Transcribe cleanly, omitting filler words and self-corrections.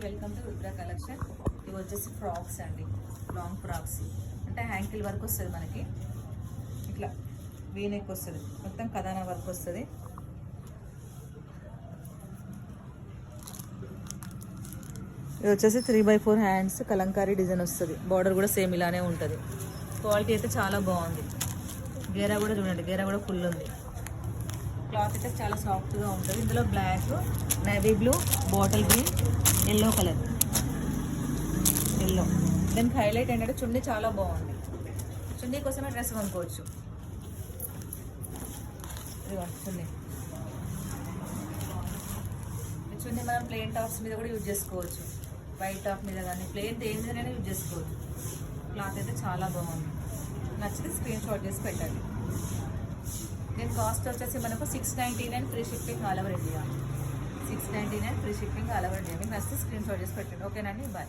Welcome to Rudra collection. ఇవి వచ్చేసి frocks అండి, లాంగ్ ఫ్రాక్స్ అంటే హ్యాంకిల్ వర్క్ వస్తుంది మనకి. ఇట్లా వీనెక్ వస్తుంది, మొత్తం కథానా వర్క్ వస్తుంది. ఇది వచ్చేసి 3/4 హ్యాండ్స్ కలంకారీ డిజైన్ వస్తుంది. బార్డర్ కూడా సేమ్ ఇలానే ఉంటుంది. క్వాలిటీ అయితే చాలా బాగుంది. గేరా కూడా చూడండి, గేరా కూడా ఫుల్ ఉంది. క్లాత్ అయితే చాలా సాఫ్ట్గా ఉంటుంది. ఇందులో black, navy blue, bottle green, yellow colour, yellow. దానికి హైలైట్ ఏంటంటే చున్నీ చాలా బాగుంది. చున్నీ కోసమే డ్రెస్ కొనుక్కోవచ్చు. ఇదిగోండి చున్నీ. ఈ చున్నీ మనం ప్లెయిన్ టాప్స్ మీద కూడా యూజ్ చేసుకోవచ్చు. వైట్ టాప్ మీద కానీ ప్లెయిన్ దేని మీదైనా యూజ్ చేసుకోవచ్చు. క్లాత్ అయితే చాలా బాగుంది. నచ్చితే స్క్రీన్ షాట్ చేసి పెట్టండి. దీని కాస్ట్ వచ్చేసి మనకు 699 free shipping all over India. 699 free shipping all over India. మీకు నచ్చితే స్క్రీన్ షాట్ చేసి పెట్టండి. ఓకేనండి, బాయ్.